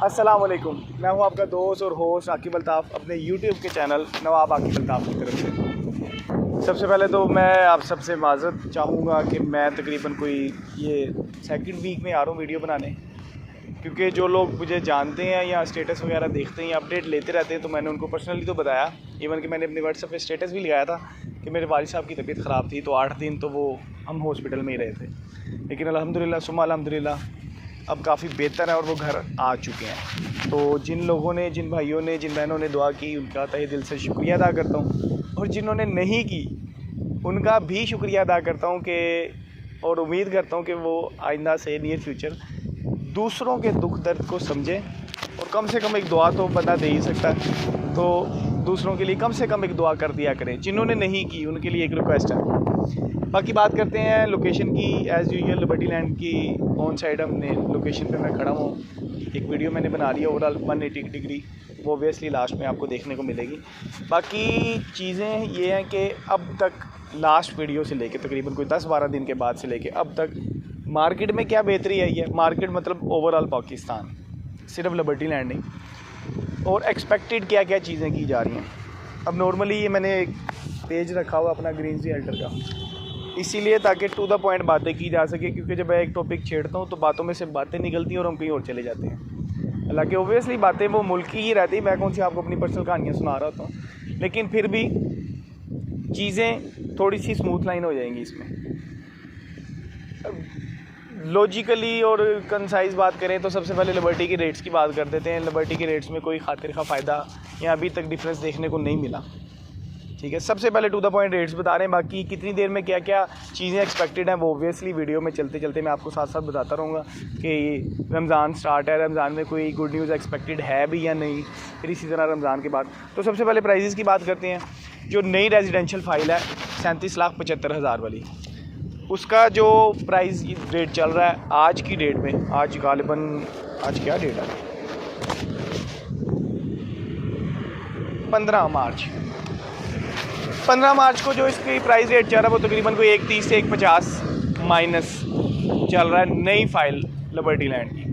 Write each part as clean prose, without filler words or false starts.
अस्सलाम वालेकुम। मैं हूं आपका दोस्त और होस्ट आकिब अल्ताफ़ अपने यूट्यूब के चैनल नवाब आकिब अल्ताफ़ की तरफ से। सबसे पहले तो मैं आप सबसे माज़रत चाहूँगा कि मैं तकरीबन कोई ये सेकंड वीक में आ रहा हूँ वीडियो बनाने, क्योंकि जो लोग मुझे जानते हैं या स्टेटस वगैरह देखते हैं या अपडेट लेते रहते हैं तो मैंने उनको पर्सनली तो बताया। इवन कि मैंने अपने व्हाट्सएप पे स्टेटस भी लगाया था कि मेरे वालिद साहब की तबीयत ख़राब थी, तो 8 दिन तो वो हम हॉस्पिटल में ही रहे थे, लेकिन अल्हम्दुलिल्लाह सुम्मा अल्हम्दुलिल्लाह अब काफ़ी बेहतर है और वो घर आ चुके हैं। तो जिन लोगों ने, जिन भाइयों ने, जिन बहनों ने दुआ की, उनका तहे दिल से शुक्रिया अदा करता हूँ, और जिन्होंने नहीं की उनका भी शुक्रिया अदा करता हूँ कि और उम्मीद करता हूँ कि वो आइंदा से नियर फ्यूचर दूसरों के दुख दर्द को समझें, और कम से कम एक दुआ तो बंदा दे ही सकता है, तो दूसरों के लिए कम से कम एक दुआ कर दिया करें। जिन्होंने नहीं की उनके लिए एक रिक्वेस्ट है। बाकी बात करते हैं लोकेशन की। एज़ यूजुअल लिबर्टी लैंड की ऑन साइड हमने लोकेशन पे मैं खड़ा हूँ। एक वीडियो मैंने बना ली है ओवरऑल 180 डिग्री, वो ऑब्वियसली लास्ट में आपको देखने को मिलेगी। बाकी चीज़ें ये हैं कि अब तक लास्ट वीडियो से लेके तकरीबन कोई 10-12 दिन के बाद से लेके अब तक मार्केट में क्या बेहतरी आई है। मार्केट मतलब ओवरऑल पाकिस्तान, सिर्फ लिबर्टी लैंड नहीं, और एक्सपेक्टेड क्या क्या चीज़ें की जा रही हैं। अब नॉर्मली ये मैंने एक पेज रखा हुआ अपना ग्रीन रियल्टर का, इसीलिए ताकि टू द पॉइंट बातें की जा सके, क्योंकि जब मैं एक टॉपिक छेड़ता हूँ तो बातों में से बातें निकलती हैं और हम कहीं और चले जाते हैं। हालांकि ओबियसली बातें वो मुल्क की ही रहती, मैं कौन सी आपको अपनी पर्सनल कहानियाँ सुना रहा होता हूँ, लेकिन फिर भी चीज़ें थोड़ी सी स्मूथ लाइन हो जाएंगी इसमें। लॉजिकली और कंसाइज बात करें तो सबसे पहले लिबर्टी के रेट्स की बात कर देते हैं। लिबर्टी के रेट्स में कोई खातिर का फ़ायदा या अभी तक डिफरेंस देखने को नहीं मिला। ठीक है, सबसे पहले टू द पॉइंट रेट्स बता रहे हैं। बाकी कितनी देर में क्या क्या चीज़ें एक्सपेक्टेड हैं वो ऑब्वियसली वीडियो में चलते चलते मैं आपको साथ साथ बताता रहूँगा कि रमज़ान स्टार्ट है, रमज़ान में कोई गुड न्यूज़ एक्सपेक्टेड है भी या नहीं। फिर इसी तरह रमज़ान के बाद तो सबसे पहले प्राइजेज़ की बात करते हैं। जो नई रेजिडेंशियल फाइल है 37,75,000 वाली, उसका जो प्राइस रेट चल रहा है आज की डेट में, आज गालिबन आज क्या डेट है, 15 मार्च को जो इसकी प्राइस रेट चल रहा है वो तकरीबन कोई 130 से 150 माइनस चल रहा है नई फाइल लिबर्टी लैंड की।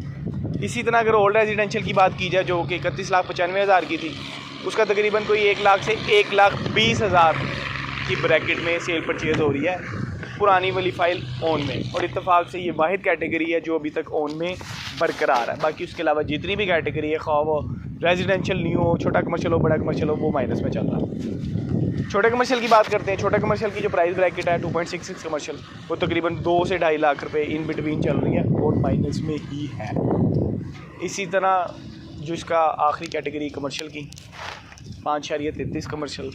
इसी तरह अगर ओल्ड रेजिडेंशियल की बात की जाए जो कि 31,95,000 की थी, उसका तकरीबन कोई 1 लाख से 1,20,000 की ब्रैकेट में सेल परचेज़ हो रही है पुरानी वाली फ़ाइल ओन में। और इत्तेफाक से ये वाहिद कैटेगरी है जो अभी तक ओन में बरकरार है। बाकी उसके अलावा जितनी भी कैटेगरी है, खा वो रेजिडेंशियल न्यू हो, छोटा कमर्शियल हो, बड़ा कमर्शियल हो, वो माइनस में चल रहा है। छोटे कमर्शियल की बात करते हैं। छोटा कमर्शियल की जो प्राइस ब्रैकेट है 2.66 कमर्शियल, वो तकरीबन 2 से 2.5 लाख रुपए इन बिटवीन चल रही है और माइनस में ही है। इसी तरह जो इसका आखिरी कैटेगरी कमर्शियल की 5.33 कमर्शियल,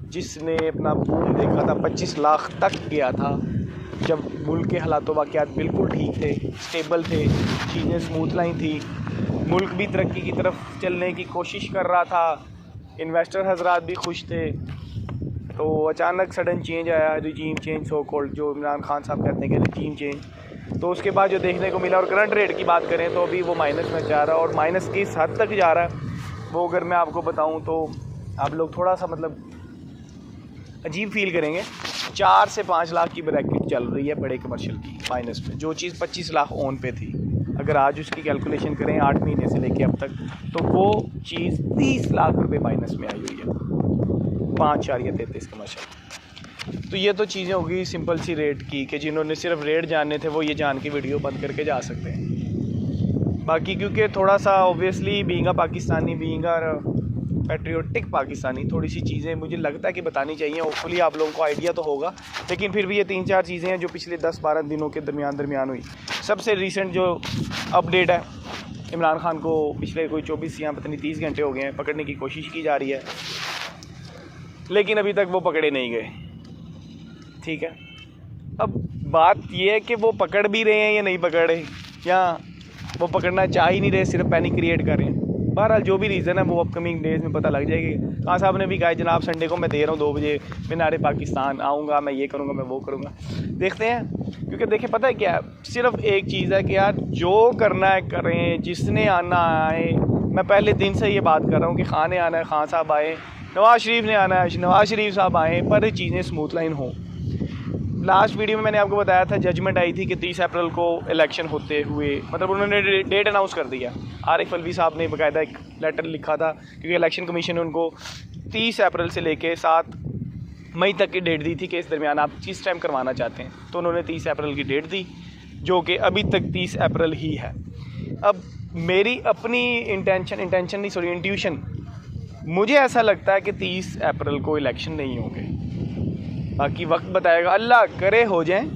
जिसने अपना बूम देखा था 25 लाख तक गया था जब मुल्क के हालात वाक़यात बिल्कुल ठीक थे, स्टेबल थे, चीज़ें स्मूथ लाइन थी, मुल्क भी तरक्की की तरफ चलने की कोशिश कर रहा था, इन्वेस्टर हजरात भी खुश थे। तो अचानक सडन चेंज आया, रिजीम चेंज सो कॉल्ड, जो इमरान खान साहब कहते हैं कि रिजीम चेंज। तो उसके बाद जो देखने को मिला, और करंट रेट की बात करें तो अभी वो माइनस में जा रहा है, और माइनस किस हद तक जा रहा है वो अगर मैं आपको बताऊं तो आप लोग थोड़ा सा मतलब अजीब फील करेंगे। 4 से 5 लाख की ब्रैकेट चल रही है बड़े कमर्शियल की माइनस में, जो चीज़ 25 लाख ऑन पे थी। अगर आज उसकी कैलकुलेशन करें 8 महीने से लेके अब तक, तो वो चीज़ 30 लाख रुपए माइनस में आई हुई है 5.33 कमर्शियल। तो ये तो चीज़ें होगी सिंपल सी रेट की कि जिन्होंने सिर्फ रेट जानने थे वो ये जान के वीडियो बंद करके जा सकते हैं। बाकी क्योंकि थोड़ा सा obviously being a Pakistani, being a patriotic Pakistani, थोड़ी सी चीज़ें मुझे लगता है कि बतानी चाहिए। होपफुली आप लोगों को आइडिया तो होगा, लेकिन फिर भी ये 3-4 चीज़ें हैं जो पिछले 10-12 दिनों के दरमियान हुई। सबसे रिसेंट जो अपडेट है, इमरान खान को पिछले कोई 24 या पता नहीं 30 घंटे हो गए हैं पकड़ने की कोशिश की जा रही है, लेकिन अभी तक वो पकड़े नहीं गए। ठीक है, अब बात ये है कि वो पकड़ भी रहे हैं या नहीं पकड़ रहे, या वो पकड़ना चाह ही नहीं रहे, सिर्फ पैनिक क्रिएट कर रहे हैं। बहरहाल जो भी रीज़न है वो अपकमिंग डेज़ में पता लग जाएगी। खान साहब ने भी कहा जनाब संडे को मैं दे रहा हूँ 2 बजे मीनारे पाकिस्तान आऊँगा, मैं ये करूँगा, मैं वो करूँगा। देखते हैं, क्योंकि देखिए पता है क्या है, सिर्फ एक चीज़ है कि यार जो करना है करें, जिसने आना आए। मैं पहले दिन से ये बात कर रहा हूँ कि खान ने आना है, खान साहब आए, नवाज़ शरीफ ने आना है, नवाज़ शरीफ साहब आए, पर चीज़ें स्मूथ लाइन हों। लास्ट वीडियो में मैंने आपको बताया था जजमेंट आई थी कि 30 अप्रैल को इलेक्शन होते हुए, मतलब उन्होंने डेट अनाउंस कर दिया। आरिफ अलवी साहब ने बाकायदा एक लेटर लिखा था, क्योंकि इलेक्शन कमीशन ने उनको 30 अप्रैल से लेके 7 मई तक की डेट दी थी कि इस दरमियान आप किस टाइम करवाना चाहते हैं। तो उन्होंने 30 अप्रैल की डेट दी, जो कि अभी तक 30 अप्रैल ही है। अब मेरी अपनी इंट्यूशन, मुझे ऐसा लगता है कि 30 अप्रैल को इलेक्शन नहीं होंगे। बाकी वक्त बताएगा, अल्लाह करे हो जाएं,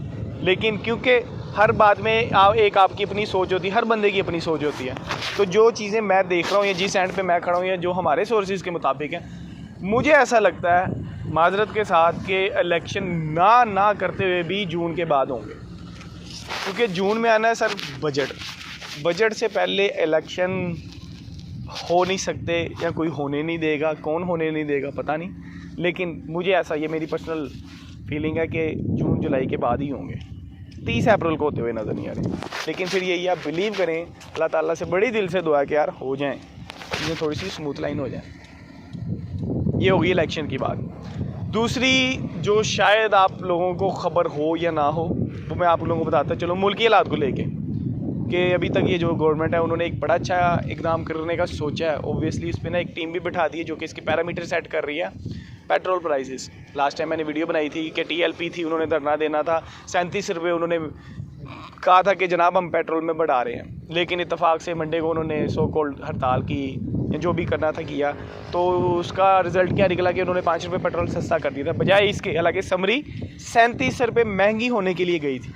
लेकिन क्योंकि हर बात में एक आपकी अपनी सोच होती है, हर बंदे की अपनी सोच होती है। तो जो चीज़ें मैं देख रहा हूँ या जिस एंड पे मैं खड़ा हूँ या जो हमारे सोर्सेज के मुताबिक है, मुझे ऐसा लगता है माजरत के साथ कि इलेक्शन ना करते हुए भी जून के बाद होंगे, क्योंकि जून में आना है सर बजट से पहले इलेक्शन हो नहीं सकते, या कोई होने नहीं देगा। कौन होने नहीं देगा पता नहीं, लेकिन मुझे ऐसा, ये मेरी पर्सनल फीलिंग है कि जून जुलाई के बाद ही होंगे। 30 अप्रैल को होते हुए नज़र नहीं आ रहे। लेकिन फिर यही आप बिलीव करें, अल्लाह ताला से बड़ी दिल से दुआ कि यार हो जाएं, चीज़ें थोड़ी सी स्मूथ लाइन हो जाएं। ये होगी इलेक्शन की बात। दूसरी जो शायद आप लोगों को ख़बर हो या ना हो, वो मैं आप लोगों को बताता चलो। मुल्की हालात को लेके कि अभी तक ये जो गवर्नमेंट है, उन्होंने एक बड़ा अच्छा इकदाम करने का सोचा है। ओब्वियसली इस पर ना एक टीम भी बिठा दी है जो कि इसके पैरामीटर सेट कर रही है। पेट्रोल प्राइसेस, लास्ट टाइम मैंने वीडियो बनाई थी कि TLP थी, उन्होंने धरना देना था। 37 रुपये उन्होंने कहा था कि जनाब हम पेट्रोल में बढ़ा रहे हैं, लेकिन इत्तेफाक से मंडे को उन्होंने सो कॉल्ड हड़ताल की, जो भी करना था किया। तो उसका रिज़ल्ट क्या निकला कि उन्होंने 5 रुपये पेट्रोल सस्ता कर दिया था, बजाय इसके। हालांकि समरी 37 रुपये महंगी होने के लिए गई थी,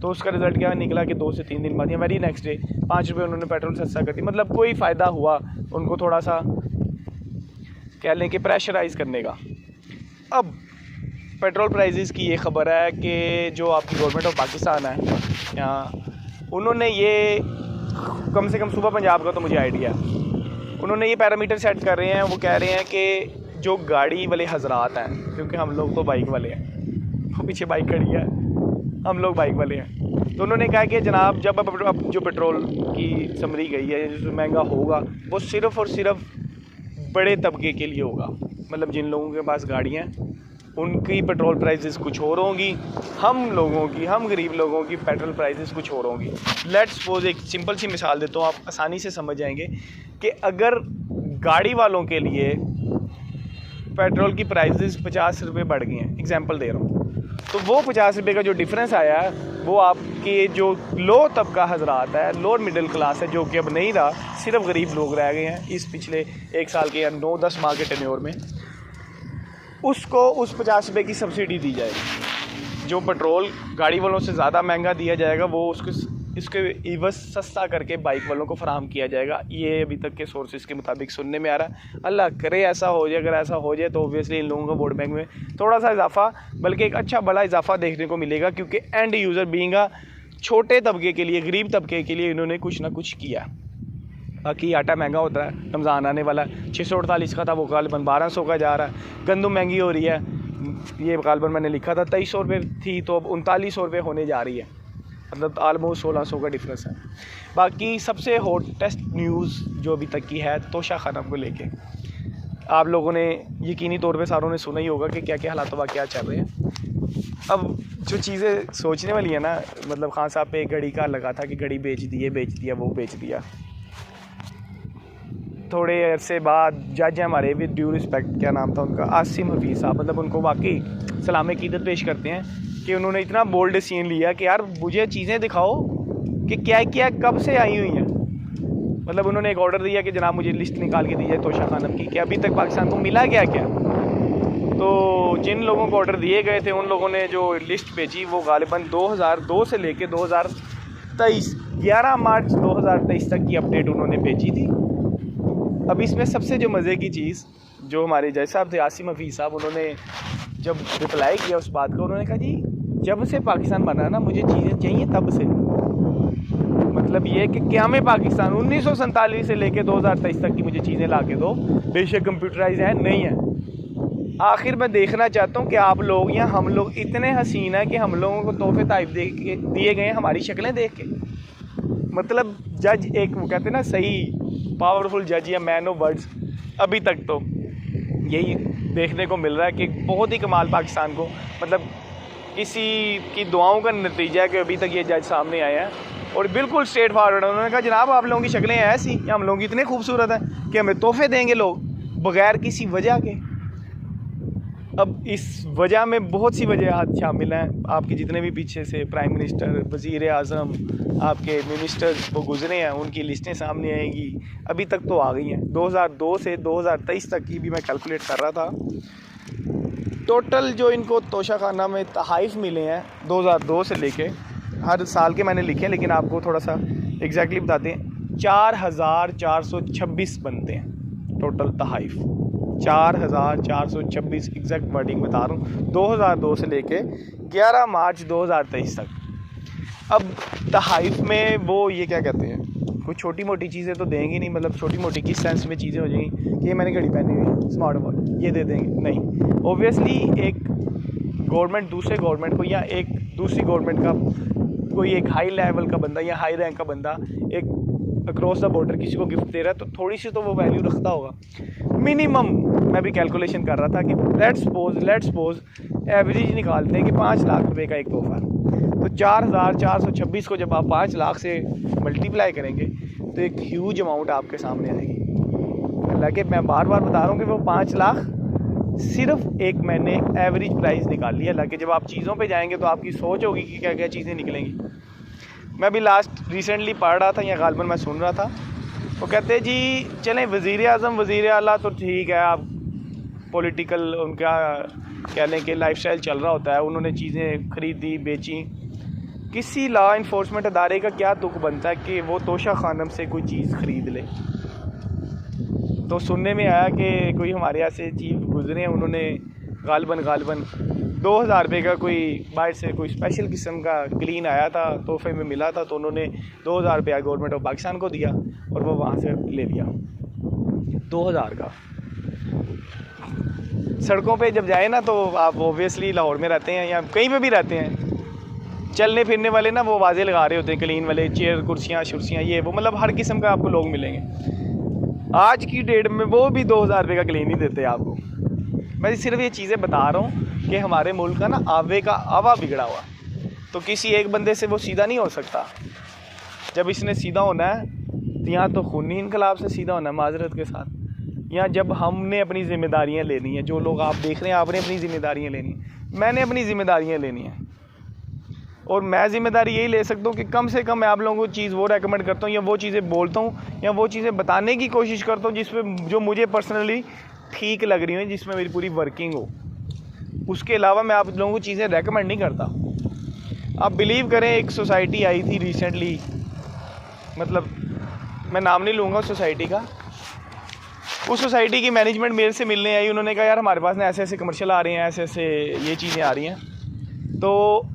तो उसका रिज़ल्ट क्या निकला कि 2 से 3 दिन बाद या वेरी नेक्स्ट डे 5 रुपये उन्होंने पेट्रोल सस्ता कर दी। मतलब कोई फ़ायदा हुआ उनको थोड़ा सा कह लें कि प्रेशराइज़ करने का। अब पेट्रोल प्राइसेस की ये ख़बर है कि जो आपकी गवर्नमेंट ऑफ पाकिस्तान है यहाँ, उन्होंने ये कम से कम सुबह पंजाब का तो मुझे आइडिया है, उन्होंने ये पैरामीटर सेट कर रहे हैं। वो कह रहे हैं कि जो गाड़ी वाले हजरात हैं, क्योंकि हम लोग तो बाइक वाले हैं, वो पीछे बाइक खड़ी है, हम लोग बाइक वाले हैं, तो उन्होंने कहा कि जनाब जब अब जो पेट्रोल की समरी गई है, जो महंगा होगा, वो सिर्फ़ और सिर्फ बड़े तबके के लिए होगा। मतलब जिन लोगों के पास गाड़ियाँ हैं उनकी पेट्रोल प्राइसेस कुछ और होंगी, हम गरीब लोगों की पेट्रोल प्राइसेस कुछ और होंगी। लेट्स सपोज एक सिंपल सी मिसाल देता हूँ, आप आसानी से समझ जाएंगे कि अगर गाड़ी वालों के लिए पेट्रोल की प्राइसेस 50 रुपये बढ़ गई हैं, एग्जांपल दे रहा हूँ, तो वो 50 रुपये का जो डिफरेंस आया है, वो आपके जो लो तबका हजरात है, लोअर मिडिल क्लास है, जो कि अब नहीं रहा, सिर्फ गरीब लोग रह गए हैं इस पिछले 1 साल के या 9-10 माह के टेन्योर में, उसको उस 50 रुपये की सब्सिडी दी जाएगी। जो पेट्रोल गाड़ी वालों से ज़्यादा महंगा दिया जाएगा, वो इसके इवज़ सस्ता करके बाइक वालों को फराहम किया जाएगा। ये अभी तक के सोर्सेज के मुताबिक सुनने में आ रहा है। अल्लाह करे ऐसा हो जाए। अगर ऐसा हो जाए तो ऑब्वियसली इन लोगों को वोट बैंक में थोड़ा सा इजाफा, बल्कि एक अच्छा बड़ा इजाफा देखने को मिलेगा, क्योंकि एंड यूज़र बीइंग छोटे तबके के लिए, गरीब तबके के लिए इन्होंने कुछ ना कुछ किया। बाकी आटा महंगा होता है, रमज़ान आने वाला है, 648 का था, वो गालिबन 1200 का जा रहा है। गंदम महंगी हो रही है, ये गालिबन मैंने लिखा था 2300 रुपये थी, तो अब 3900 रुपये होने जा रही है। मतलब आलमोस्ट 1600 का डिफरेंस है। बाकी सबसे हॉटेस्ट न्यूज़ जो अभी तक की है तोशा खानम को लेके, आप लोगों ने यकीनी तौर पे सारों ने सुना ही होगा कि क्या क्या हालात क्या चल रहे हैं। अब जो चीज़ें सोचने वाली है ना, मतलब खान साहब पे एक घड़ी का लगा था कि घड़ी बेच दिया, वो बेच दिया। थोड़े अरसे बाद जज हमारे विद ड्यू रिस्पेक्ट, क्या नाम था उनका, आसिम हफीज़ साहब, मतलब उनको वाकई सलाम कीदत पेश करते हैं कि उन्होंने इतना बोल्ड डिसीजन लिया कि यार मुझे चीज़ें दिखाओ कि क्या क्या कब से आई हुई हैं। मतलब उन्होंने एक ऑर्डर दिया कि जनाब मुझे लिस्ट निकाल के दीजिए तोशा खानम की, कि अभी तक पाकिस्तान को मिला क्या। तो जिन लोगों को ऑर्डर दिए गए थे, उन लोगों ने जो लिस्ट भेजी वो गालिबन 2002 से लेके 2023 11 मार्च 2023 तक की अपडेट उन्होंने भेजी थी। अब इसमें सबसे जो मज़े की चीज़, जो हमारे जज साहब थे आसिम हफीज़ साहब, उन्होंने जब रिप्लाई किया उस बात को, उन्होंने कहा जी जब से पाकिस्तान बना ना, मुझे चीज़ें चाहिए तब से। मतलब ये कि क्या में पाकिस्तान 1947 से लेके 2023 तक की मुझे चीज़ें ला के दो, बेशक कंप्यूटराइज है नहीं है। आखिर मैं देखना चाहता हूँ कि आप लोग या हम लोग इतने हसीन हैं कि हम लोगों को तोहफे ताइफ दिए गए हैं हमारी शक्लें देख के। मतलब जज एक, वो कहते हैं ना, सही पावरफुल जज या मैन ऑफ वर्ड्स, अभी तक तो यही देखने को मिल रहा है कि बहुत ही कमाल पाकिस्तान को, मतलब किसी की दुआओं का नतीजा है कि अभी तक ये जज सामने आए हैं और बिल्कुल स्ट्रेट फॉरवर्ड है। उन्होंने कहा जनाब आप लोगों की शक्लें ऐसी या हम लोग इतने खूबसूरत हैं कि हमें तोहफे देंगे लोग बग़ैर किसी वजह के। अब इस वजह में बहुत सी वजह शामिल हैं। आपके जितने भी पीछे से प्राइम मिनिस्टर, वज़ीर आज़म, आपके मिनिस्टर वो गुजरे हैं, उनकी लिस्टें सामने आएंगी। अभी तक तो आ गई हैं। 2002 से 2023 तक की भी मैं कैलकुलेट कर रहा था। टोटल जो इनको तोशाखाना में तहाइफ मिले हैं 2002 से लेके, हर साल के मैंने लिखे हैं लेकिन आपको थोड़ा सा एग्जैक्टली बताते हैं, 4426 बनते हैं टोटल तहाइफ। 4426 एग्जैक्ट वर्डिंग बता रहा हूँ, 2002 से लेके 11 मार्च 2023 तक। अब तहाइफ में वो ये क्या कहते हैं, कोई छोटी मोटी चीज़ें तो देंगे नहीं, मतलब छोटी मोटी किस सेंस में चीज़ें हो जाएंगी कि ये मैंने घड़ी पहनी हुई है स्मार्ट वॉच ये दे देंगे, नहीं। ओबियसली एक गवर्नमेंट दूसरे गवर्नमेंट को या एक दूसरी गवर्नमेंट का कोई एक हाई लेवल का बंदा या हाई रैंक का बंदा एक अक्रॉस द बॉर्डर किसी को गिफ्ट दे रहा है तो थोड़ी सी तो वो वैल्यू रखता होगा मिनिमम। मैं भी कैलकुलेशन कर रहा था कि लेट्स सपोज एवरेज निकालते हैं कि 5 लाख रुपए का एक तोहफा, तो 4426 को जब आप 5 लाख से मल्टीप्लाई करेंगे तो एक ह्यूज अमाउंट आपके सामने आएगी। हालांकि मैं बार बार बता रहा हूँ कि वो 5 लाख सिर्फ एक मैंने एवरेज प्राइस निकाल लिया। हालांकि जब आप चीज़ों पे जाएंगे तो आपकी सोच होगी कि क्या क्या चीज़ें निकलेंगी। मैं भी रिसेंटली पढ़ रहा था या गालिबन मैं सुन रहा था, वो कहते जी चलें वज़ीर आज़म वज़ीर आला तो ठीक है, आप पॉलिटिकल उनका कह लें कि लाइफस्टाइल चल रहा होता है, उन्होंने चीज़ें ख़रीदी बेची। किसी लॉ इन्फोर्समेंट अदारे का क्या तुक बनता है कि वो तोशा खानम से कोई चीज़ ख़रीद ले। तो सुनने में आया कि कोई हमारे यहाँ से चीफ गुजरे हैं, उन्होंने गालिबन 2000 रुपये का कोई बाहर से कोई स्पेशल किस्म का क्लीन आया था, तोहफे में मिला था, तो उन्होंने 2000 रुपया गवर्नमेंट ऑफ पाकिस्तान को दिया और वो वहाँ से ले लिया 2000 का। सड़कों पे जब जाए ना तो आप ओबियसली लाहौर में रहते हैं या कहीं पे भी रहते हैं, चलने फिरने वाले ना वो वाजे लगा रहे होते हैं क्लीन वाले, चेयर कुर्सियाँ शुर्सियाँ ये वो, मतलब हर किस्म का आपको लोग मिलेंगे। आज की डेट में वो भी 2000 रुपये का क्लीन ही देते हैं आपको। मैं सिर्फ ये चीज़ें बता रहा हूँ कि हमारे मुल्क का ना आवे का आवा बिगड़ा हुआ, तो किसी एक बंदे से वो सीधा नहीं हो सकता। जब इसने सीधा होना है तो यहाँ तो खूनी इनकलाब से सीधा होना है माजरत के साथ। यहाँ जब हमने अपनी ज़िम्मेदारियाँ लेनी है, जो लोग आप देख रहे हैं आपने अपनी ज़िम्मेदारियाँ लेनी है, मैंने अपनी ज़िम्मेदारियाँ लेनी है, और मैं ज़िम्मेदारी यही ले सकता हूँ कि कम से कम मैं आप लोगों को चीज़ वो रेकमेंड करता हूँ या वो चीज़ें बोलता हूँ या वो चीज़ें बताने की कोशिश करता हूँ जिसमें जो मुझे पर्सनली ठीक लग रही हैं, जिसमें मेरी पूरी वर्किंग हो। उसके अलावा मैं आप लोगों को चीज़ें रेकमेंड नहीं करता। आप बिलीव करें, एक सोसाइटी आई थी रिसेंटली, मतलब मैं नाम नहीं लूँगा उस सोसाइटी का, उस सोसाइटी की मैनेजमेंट मेरे से मिलने आई। उन्होंने कहा यार हमारे पास ना ऐसे ऐसे कमर्शियल आ रहे हैं, ऐसे ऐसे ये चीज़ें आ रही हैं, तो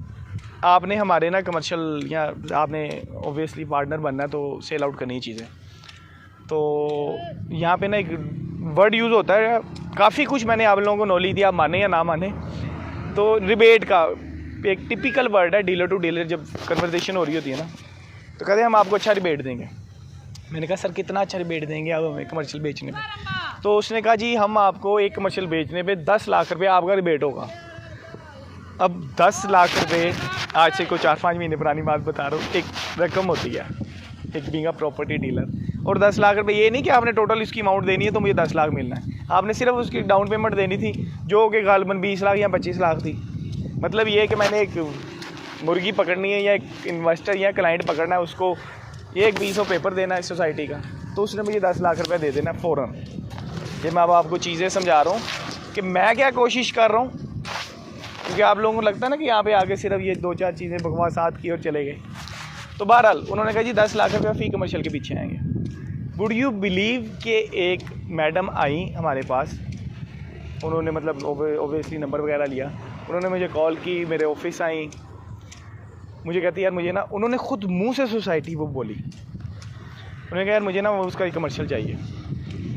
आपने हमारे ना कमर्शियल या आपने ओबियसली पार्टनर बनना है तो सेल आउट करनी चीज़ें। तो यहाँ पे ना एक वर्ड यूज़ होता है, काफ़ी कुछ मैंने आप लोगों को नॉलेज दिया, आप माने या ना माने, तो रिबेट का एक टिपिकल वर्ड है, डीलर टू डीलर जब कन्वर्सेशन हो रही होती है ना, तो कहते हैं हम आपको अच्छा रिबेट देंगे। मैंने कहा सर कितना अच्छा रिबेट देंगे आप हमें कमर्शियल बेचने पे? तो उसने कहा जी हम आपको एक कमर्शियल बेचने पे 10 लाख रुपये आपका रिबेट होगा। अब 10 लाख रुपये आज से कोई 4-5 महीने पुरानी बात बता रहा हूँ, एक रकम होती है एक बीइंग अ प्रॉपर्टी डीलर। और 10 लाख रुपये ये नहीं कि आपने टोटल इसकी अमाउंट देनी है तो मुझे 10 लाख मिलना है, आपने सिर्फ उसकी डाउन पेमेंट देनी थी जो कि गालिबन 20 लाख या 25 लाख थी। मतलब ये कि मैंने एक मुर्गी पकड़नी है या एक इन्वेस्टर या क्लाइंट पकड़ना है, उसको ये एक पीस ऑफ पेपर देना है सोसाइटी का, तो उसने मुझे 10 लाख रुपये दे देना फ़ौरन। ये मैं अब आपको चीज़ें समझा रहा हूँ कि मैं क्या कोशिश कर रहा हूँ, क्योंकि आप लोगों को लगता है ना कि यहाँ पे आगे सिर्फ ये 2-4 चीज़ें बकवासात की और चले गए। तो बहरहाल उन्होंने कहा जी 10 लाख रुपये फ़ी कमर्शियल के पीछे आएंगे। वुड यू बिलीव कि एक मैडम आई हमारे पास, उन्होंने मतलब ओबियसली नंबर वगैरह लिया, उन्होंने मुझे कॉल की, मेरे ऑफिस आई, मुझे कहती यार मुझे ना, उन्होंने ख़ुद मुँह से सोसाइटी वो बोली, उन्होंने कहा यार मुझे ना वो उसका कमर्शियल चाहिए।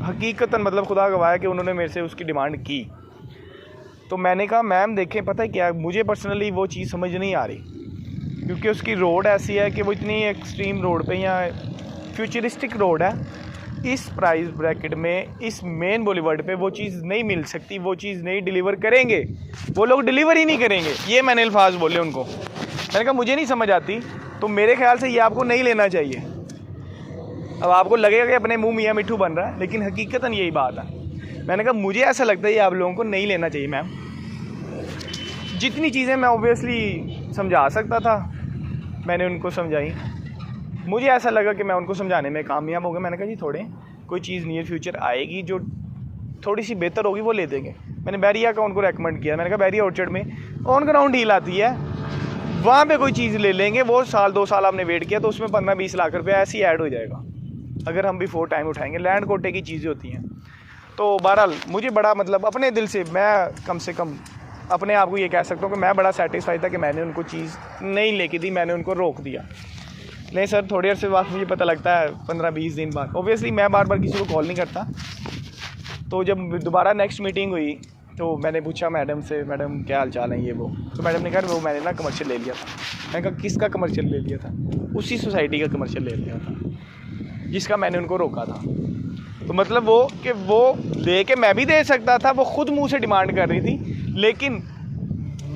हकीकतन मतलब खुदा गवाह कि उन्होंने मेरे से उसकी डिमांड की। तो मैंने कहा मैम देखें, पता है क्या, मुझे पर्सनली वो चीज़ समझ नहीं आ रही, क्योंकि उसकी रोड ऐसी है कि वो इतनी एक्सट्रीम रोड पे या फ्यूचरिस्टिक रोड है इस प्राइस ब्रैकेट में इस मेन बॉलीवुड पे वो चीज़ नहीं मिल सकती, वो चीज़ नहीं डिलीवर करेंगे, वो लोग डिलीवर ही नहीं करेंगे। ये मैंने अल्फाज बोले उनको। मैंने कहा मुझे नहीं समझ आती, तो मेरे ख्याल से ये आपको नहीं लेना चाहिए। अब आपको लगेगा कि अपने मुंह मियाँ मिट्ठू बन रहा है, लेकिन हकीकतन यही बात है। मैंने कहा मुझे ऐसा लगता है ये आप लोगों को नहीं लेना चाहिए मैम। जितनी चीज़ें मैं ऑब्वियसली समझा सकता था मैंने उनको समझाई। मुझे ऐसा लगा कि मैं उनको समझाने में कामयाब हो गया। मैंने कहा जी थोड़े कोई चीज़ नियर फ्यूचर आएगी जो थोड़ी सी बेहतर होगी वो ले देंगे। मैंने बैरिया का उनको रेकमेंड किया। मैंने कहा बैरिया ऑर्चर्ड में ऑन ग्राउंड डील आती है, वहाँ पे कोई चीज़ ले लेंगे। वो साल 2 साल आपने वेट किया तो उसमें 15-20 लाख रुपये ऐसे ही ऐड हो जाएगा अगर हम बिफोर टाइम उठाएंगे। लैंड कोटे की चीज़ें होती हैं। तो बहरहाल मुझे बड़ा मतलब अपने दिल से मैं कम से कम अपने आप को ये कह सकता हूँ कि मैं बड़ा सेटिस्फाई था कि मैंने उनको चीज़ नहीं लेके दी, मैंने उनको रोक दिया। नहीं सर, थोड़ी देर से बाद मुझे पता लगता है 15-20 दिन बाद। ओबियसली मैं बार बार किसी को कॉल नहीं करता। तो जब दोबारा नेक्स्ट मीटिंग हुई तो मैंने पूछा मैडम से, मैडम क्या हाल चाल है ये वो। तो मैडम ने कहा वो मैंने ना कमर्शियल ले लिया था। मैंने कहा किसका कमर्शियल ले लिया था? उसी सोसाइटी का कमर्शियल ले लिया था जिसका मैंने उनको रोका था। तो मतलब वो कि वो दे के मैं भी दे सकता था, वो खुद मुँह से डिमांड कर रही थी, लेकिन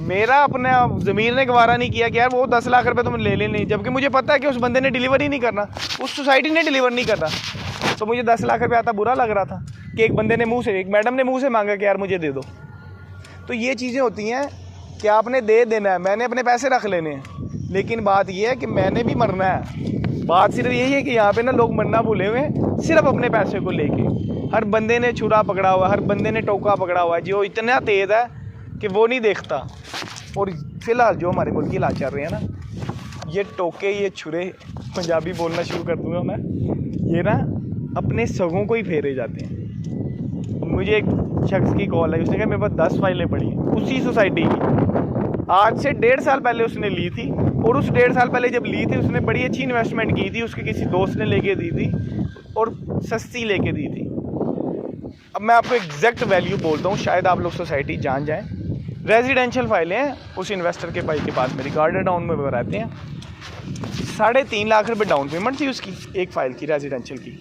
मेरा अपना ज़मीर ने गवारा नहीं किया कि यार वो 10 लाख रुपए तुम ले लें, जबकि मुझे पता है कि उस बंदे ने डिलीवर ही नहीं करना, उस सोसाइटी ने डिलीवर नहीं करना। तो मुझे 10 लाख रुपये आता बुरा लग रहा था कि एक बंदे ने मुंह से, एक मैडम ने मुंह से मांगा कि यार मुझे दे दो। तो ये चीज़ें होती हैं कि आपने दे देना है, मैंने अपने पैसे रख लेने हैं, लेकिन बात ये है कि मैंने भी मरना है। बात सिर्फ यही है कि यहाँ पे ना लोग मरना भूले हुए हैं सिर्फ अपने पैसे को लेके। हर बंदे ने छुरा पकड़ा हुआ है, हर बंदे ने टोका पकड़ा हुआ है, जो इतना तेज़ है कि वो नहीं देखता। और फिलहाल जो हमारे मुल्क की हालात चल रहे हैं ना, ये टोके, ये छुरे, पंजाबी बोलना शुरू कर दूँगा मैं, ये ना अपने सगों को ही फेरे जाते हैं। मुझे एक शख्स की कॉल आई, उसने कहा मेरे पास 10 फाइलें पड़ी हैं उसी सोसाइटी की। आज से 1.5 साल पहले उसने ली थी, और उस 1.5 साल पहले जब ली थी उसने बड़ी अच्छी इन्वेस्टमेंट की थी, उसके किसी दोस्त ने लेके दी थी और सस्ती लेके दी थी। अब मैं आपको एग्जैक्ट वैल्यू बोलता हूँ, शायद आप लोग सोसाइटी जान जाएँ। रेजिडेंशियल फाइलें हैं उस इन्वेस्टर के भाई के पास, मेरी गार्डन टाउन में वो रहते हैं। 3.5 लाख रुपए डाउन पेमेंट थी उसकी एक फ़ाइल की, रेजिडेंशियल की।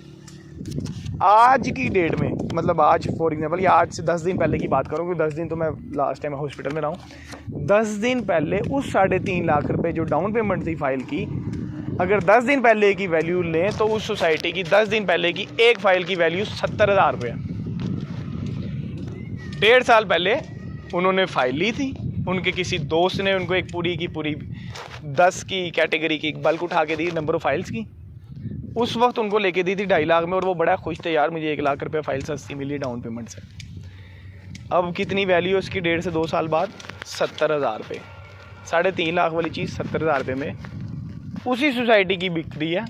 आज की डेट में, मतलब आज फॉर एग्जांपल, या आज से 10 दिन पहले की बात करूँ, क्योंकि 10 दिन तो मैं लास्ट टाइम हॉस्पिटल में रहा हूँ। 10 दिन पहले उस 3.5 लाख रुपए जो डाउन पेमेंट थी फ़ाइल की, अगर 10 दिन पहले की वैल्यू लें तो उस सोसाइटी की 10 दिन पहले की एक फ़ाइल की वैल्यू 70,000 रुपये। 1.5 साल पहले उन्होंने फ़ाइल ली थी, उनके किसी दोस्त ने उनको एक पूरी की पूरी 10 की कैटेगरी की एक बल्क उठा के दी, नंबर ऑफ़ फाइल्स की। उस वक्त उनको लेके दी थी 2.5 लाख में, और वो बड़ा खुश थे, यार मुझे 1 लाख रुपये फ़ाइल सस्ती मिली डाउन पेमेंट से। अब कितनी वैल्यू है उसकी 1.5 से 2 साल बाद? 70,000 रुपये। 3.5 लाख वाली चीज़ 70,000 रुपये में उसी सोसाइटी की बिक रही है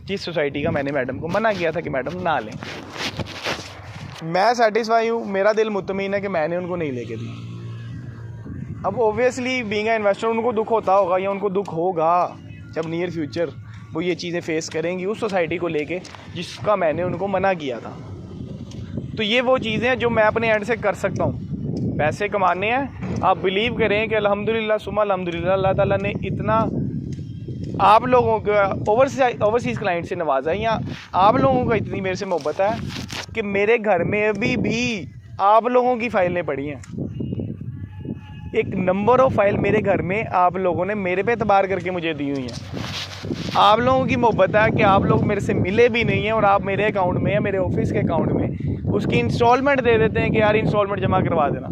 जिस सोसाइटी का मैंने मैडम को मना किया था कि मैडम ना लें। मैं सेटिस्फाई हूँ, मेरा दिल मुतमईन है कि मैंने उनको नहीं लेके दी। अब ओबियसली बीइंग अ इन्वेस्टर उनको दुख होता होगा, या उनको दुख होगा जब नियर फ्यूचर वो ये चीज़ें फेस करेंगी उस सोसाइटी को लेके जिसका मैंने उनको मना किया था। तो ये वो चीज़ें हैं जो मैं अपने एंड से कर सकता हूँ। पैसे कमाने हैं, आप बिलीव करें कि अल्हम्दुलिल्लाह सुम्मा अल्हम्दुलिल्लाह अल्लाह ताला ने इतना आप लोगों का ओवरसीज़ क्लाइंट से नवाजा है, या आप लोगों का इतनी मेरे से मोहब्बत है कि मेरे घर में अभी भी आप लोगों की फ़ाइलें पड़ी हैं। एक नंबर ऑफ़ फाइल मेरे घर में आप लोगों ने मेरे पे एतबार करके मुझे दी हुई हैं। आप लोगों की मोहब्बत है कि आप लोग मेरे से मिले भी नहीं हैं और आप मेरे अकाउंट में या मेरे ऑफिस के अकाउंट में उसकी इंस्टॉलमेंट दे देते हैं कि यार इंस्टॉलमेंट जमा करवा देना।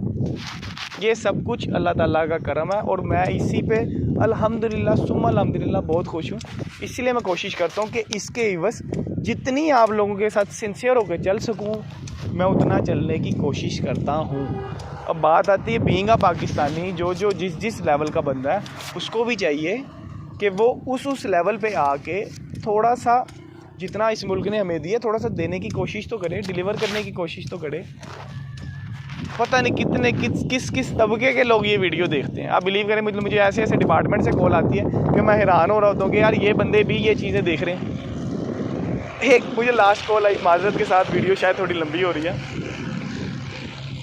ये सब कुछ अल्लाह ताला का करम है, और मैं इसी पे अल्हम्दुलिल्लाह सुम्मा अल्हम्दुलिल्लाह बहुत खुश हूँ। इसीलिए मैं कोशिश करता हूँ कि इसके इवज़ जितनी आप लोगों के साथ सिंसियर होकर चल सकूँ, मैं उतना चलने की कोशिश करता हूँ। अब बात आती है बीइंग अ पाकिस्तानी, जो जिस लेवल का बंदा है उसको भी चाहिए कि वो उस लेवल पे आके थोड़ा सा, जितना इस मुल्क ने हमें दिया, थोड़ा सा देने की कोशिश तो करे, डिलीवर करने की कोशिश तो करे। पता नहीं कितने किस तबके के लोग ये वीडियो देखते हैं। आप बिलीव करें, मतलब मुझे ऐसे डिपार्टमेंट से कॉल आती है कि मैं हैरान हो रहा होता हूँ कि यार ये बंदे भी ये चीज़ें देख रहे हैं। एक मुझे लास्ट कॉल आई, माजरत के साथ वीडियो शायद थोड़ी लंबी हो रही है,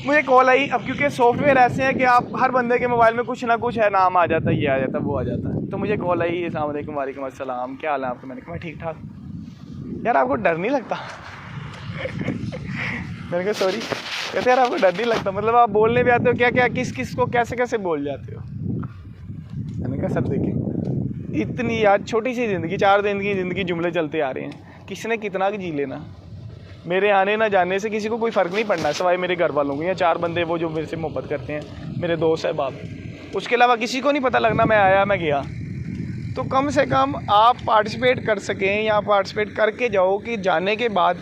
मुझे कॉल आई। अब क्योंकि सॉफ्टवेयर ऐसे हैं कि आप हर बंदे के मोबाइल में कुछ ना कुछ है, नाम आ जाता है, ये आ जाता है, वो आ जाता है। तो मुझे कॉल आई, अस्सलाम वालेकुम, वालेकुम अस्सलाम, क्या हाल है आपका? मैंने कहा ठीक ठाक। यार आपको डर नहीं लगता? मैंने कहा सॉरी। कहते यार आपको डर नहीं लगता, मतलब आप बोलने भी आते हो क्या क्या, किस किस को कैसे कैसे बोल जाते हो। मैंने कहा सर देखिए इतनी यार छोटी सी ज़िंदगी, 4 दिन की ज़िंदगी, जुमले चलते आ रहे हैं, किसने कितना जी लेना। मेरे आने ना जाने से किसी को कोई फ़र्क नहीं पड़ना, सिवाय मेरे घर वालों को या 4 बंदे वो जो मेरे से मोहब्बत करते हैं, मेरे दोस्त अहबाब, उसके अलावा किसी को नहीं पता लगना मैं आया मैं गया। तो कम से कम आप पार्टिसिपेट कर सकें या पार्टिसिपेट करके जाओ कि जाने के बाद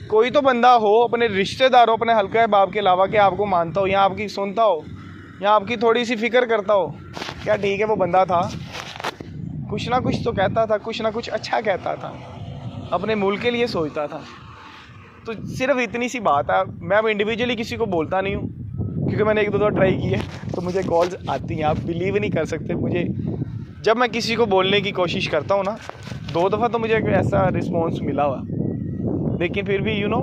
कोई तो बंदा हो अपने रिश्तेदारों, अपने हल्का अहबाब के अलावा कि आपको मानता हो या आपकी सुनता हो या आपकी थोड़ी सी फ़िक्र करता हो। क्या ठीक है वो बंदा था, कुछ ना कुछ तो कहता था, कुछ ना कुछ अच्छा कहता था, अपने मुल्क के लिए सोचता था। तो सिर्फ इतनी सी बात है। मैं अब इंडिविजुअली किसी को बोलता नहीं हूँ क्योंकि मैंने 1-2 दफ़ा ट्राई की है तो मुझे कॉल्स आती हैं, आप बिलीव नहीं कर सकते। मुझे जब मैं किसी को बोलने की कोशिश करता हूँ ना, 2 दफ़ा तो मुझे ऐसा रिस्पॉन्स मिला हुआ, लेकिन फिर भी यू नो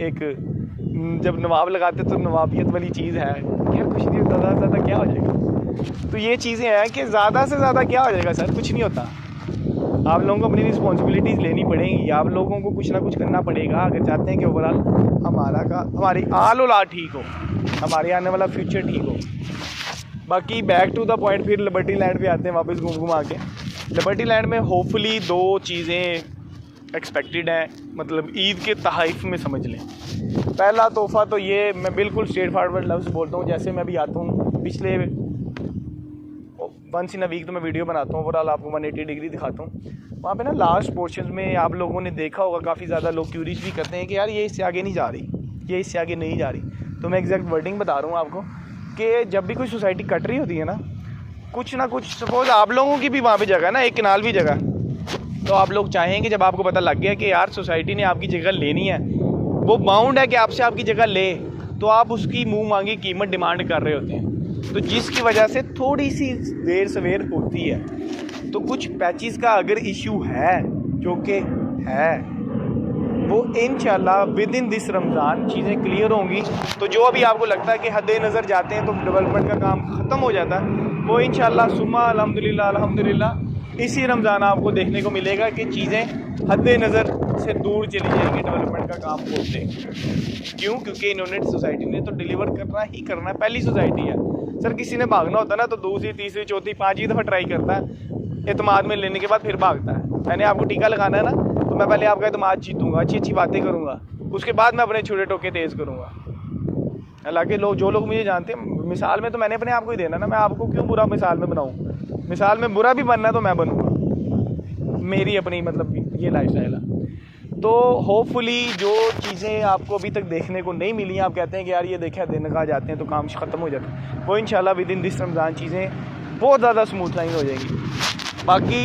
एक जब नवाब लगाते तो नवाबियत वाली चीज़ है, यार कुछ नहीं होता, ज़्यादा से ज़्यादा क्या हो जाएगा। तो ये चीज़ें हैं कि ज़्यादा से ज़्यादा क्या हो जाएगा सर, कुछ नहीं होता। आप लोगों को अपनी रिस्पॉन्सिबिलिटीज़ लेनी पड़ेंगी, आप लोगों को कुछ ना कुछ करना पड़ेगा अगर चाहते हैं कि ओवरऑल हमारी आल औलाद ठीक हो, हमारे आने वाला फ्यूचर ठीक हो। बाकी बैक टू द पॉइंट, फिर लिबर्टी लैंड पे आते हैं वापस घूम घुमा के। लिबर्टी लैंड में होपफुली 2 चीज़ें एक्सपेक्टेड हैं, मतलब ईद के तहफ़ में समझ लें। पहला तोहफ़ा तो ये, मैं बिल्कुल स्ट्रेट फॉरवर्ड लफ्ज़ बोलता हूँ, जैसे मैं भी आता हूँ पिछले वंस इन अ वीक तो मैं वीडियो बनाता हूँ, ओवरऑल आपको 180 डिग्री दिखाता हूँ। वहाँ पे ना लास्ट पोर्शन में आप लोगों ने देखा होगा, काफ़ी ज़्यादा लोग क्यूरीज भी करते हैं कि यार ये इससे आगे नहीं जा रही, ये इससे आगे नहीं जा रही। तो मैं एग्जैक्ट वर्डिंग बता रहा हूँ आपको कि जब भी कोई सोसाइटी कट रही होती है ना कुछ, सपोज आप लोगों की भी वहाँ पे जगह ना, एक कनाल भी जगह, तो आप लोग चाहेंगे जब आपको पता लग गया कि यार सोसाइटी ने आपकी जगह लेनी है, वो बाउंड है कि आपसे आपकी जगह ले, तो आप उसकी मुँह मांगी कीमत डिमांड कर रहे होते हैं। तो जिसकी वजह से थोड़ी सी देर सवेर होती है। तो कुछ पैचेस का अगर इशू है, जो कि है, वो इंशाल्लाह विद इन दिस रमज़ान चीज़ें क्लियर होंगी। तो जो अभी आपको लगता है कि हद नज़र जाते हैं तो डेवलपमेंट का काम ख़त्म हो जाता है, वो इंशाल्लाह सुम्मा अल्हम्दुलिल्लाह इसी रमज़ान आपको देखने को मिलेगा कि चीज़ें हद नज़र से दूर चली जाएंगी डेवलपमेंट का काम होते। क्यों? क्योंकि इन्होंने सोसाइटी ने तो डिलीवर करना ही करना है। पहली सोसाइटी है सर, किसी ने भागना होता है ना तो दूसरी, तीसरी, चौथी, 5वीं दफ़ा ट्राई करता है, एतमाद में लेने के बाद फिर भागता है। मैंने आपको टीका लगाना है ना, तो मैं पहले आपका एतमाद जीतूँगा, अच्छी अच्छी बातें करूँगा, उसके बाद मैं अपने छोटे टोके तेज़ करूँगा। हालांकि जो लोग मुझे जानते हैं, मिसाल में तो मैंने अपने आप को ही देना ना, मैं आपको क्यों बुरा मिसाल में बनाऊँ। मिसाल में बुरा भी बनना है तो मैं बनूँगा, मेरी अपनी मतलब ये लाइफस्टाइल है। तो होपफुली जो चीज़ें आपको अभी तक देखने को नहीं मिली, आप कहते हैं कि यार ये देखा दिन का जाते हैं तो काम ख़त्म हो जाता है, वो इंशाल्लाह विद इन दिस रमज़ान चीज़ें बहुत ज़्यादा स्मूथ लाइन हो जाएगी। बाकी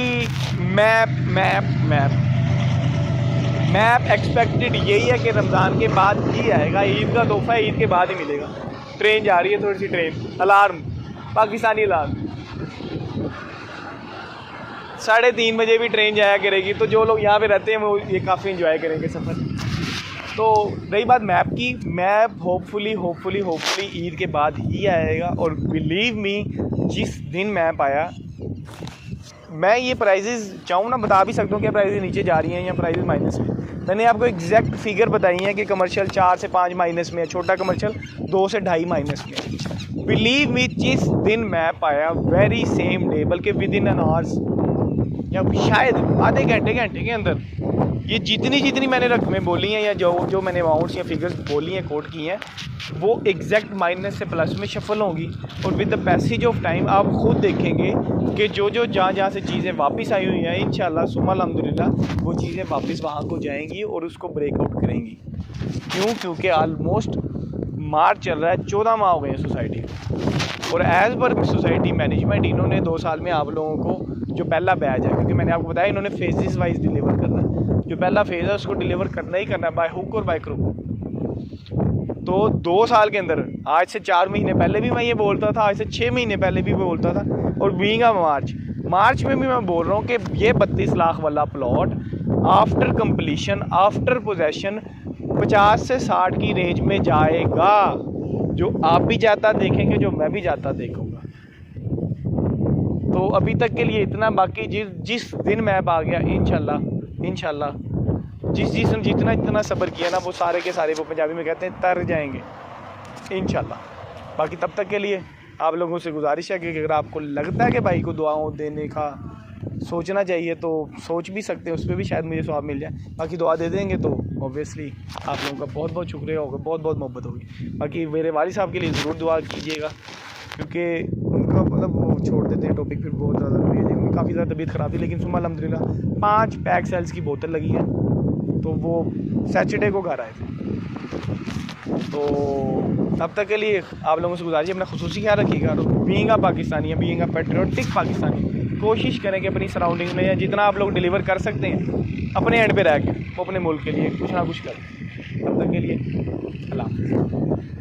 मैप एक्सपेक्टेड यही है कि रमज़ान के बाद ही आएगा, ईद का तोहफ़ा ईद के बाद ही मिलेगा। ट्रेन जा रही है, थोड़ी सी ट्रेन, अलार्म, पाकिस्तानी अलार्म, 3:30 बजे भी ट्रेन जाया करेगी। तो जो लोग यहाँ पे रहते हैं वो ये काफ़ी इंजॉय करेंगे सफ़र। तो रही बात मैप की, मैप होपफुली ईद के बाद ही आएगा। और बिलीव मी, जिस दिन मैप आया, मैं ये प्राइजेज़ चाहूँ ना बता भी सकता हूँ कि प्राइजेज़ नीचे जा रही हैं या प्राइजेज़ माइनस में। मैंने आपको एग्जैक्ट फिगर बताई है कि कमर्शियल 4 से 5 माइनस में है, छोटा कमर्शियल 2 से 2.5 माइनस में है। बिलीव मी, जिस दिन मैप आया वेरी सेम डे, बल्कि विद इन एन आवर्स या शायद आधे घंटे के अंदर, ये जितनी मैंने रकमें बोली हैं या जो मैंने अमाउंट्स या फिगर्स बोली हैं, कोट की हैं, वो एग्जैक्ट माइनस से प्लस में शफल होंगी। और with the passage of time आप खुद देखेंगे कि जो जहाँ से चीज़ें वापस आई हुई हैं, इंशाल्लाह सुम्मा अल्हम्दुलिल्लाह वो चीज़ें वापस वहाँ को जाएंगी और उसको ब्रेकआउट करेंगी। क्यों? क्योंकि ऑलमोस्ट मार्च चल रहा है, 14 माह हो गए हैं सोसाइटी, और एज़ पर सोसाइटी मैनेजमेंट इन्होंने 2 साल में आप लोगों को जो पहला बैच है, क्योंकि मैंने आपको बताया इन्होंने फेजेस वाइज डिलीवर करना है, जो पहला फेज़ है उसको डिलीवर करना ही करना है, बाय हुक और बाय क्रुक। तो 2 साल के अंदर, आज से 4 महीने पहले भी मैं ये बोलता था, आज से 6 महीने पहले भी बोलता था, और बीइंग अ मार्च में भी मैं बोल रहा हूँ कि ये 32 लाख वाला plot after completion, after possession 50 से 60 की रेंज में जाएगा। जो आप भी जाता देखेंगे, जो मैं भी जाता देखूँगा। तो अभी तक के लिए इतना। बाकी जिस दिन मैप आ गया, इंशाल्लाह जिसने जितना जितना सब्र किया ना वो सारे के सारे, वो पंजाबी में कहते हैं, तर जाएंगे इंशाल्लाह। बाकी तब तक के लिए आप लोगों से गुजारिश है कि अगर आपको लगता है कि भाई को दुआओं देने का सोचना चाहिए तो सोच भी सकते हैं, उस पर भी शायद मुझे स्वाब मिल जाए। बाकी दुआ दे देंगे तो ऑब्वियसली आप लोगों का बहुत बहुत शुक्रिया होगा, बहुत बहुत मोहब्बत होगी। बाकी मेरे वालिद साहब के लिए ज़रूर दुआ कीजिएगा, क्योंकि उनका मतलब वो छोड़ देते हैं टॉपिक फिर बहुत ज़्यादा उनकी काफ़ी ज़्यादा तबीयत ख़राब थी, लेकिन सुबह अल्हम्दुलिल्लाह 5 पैक सेल्स की बोतल लगी है, तो वो सैटरडे को घर आए थे। तो तब तक के लिए आप लोगों से गुजारिश, अपना खुसूसी ख्याल रखिएगा। Being a Pakistani, being a patriotic Pakistani, कोशिश करें कि अपनी सराउंडिंग में या जितना आप लोग डिलीवर कर सकते हैं अपने एंड पे रह के वो अपने मुल्क के लिए कुछ ना कुछ करें। तब तक के लिए अल्लाह हाफ़िज़।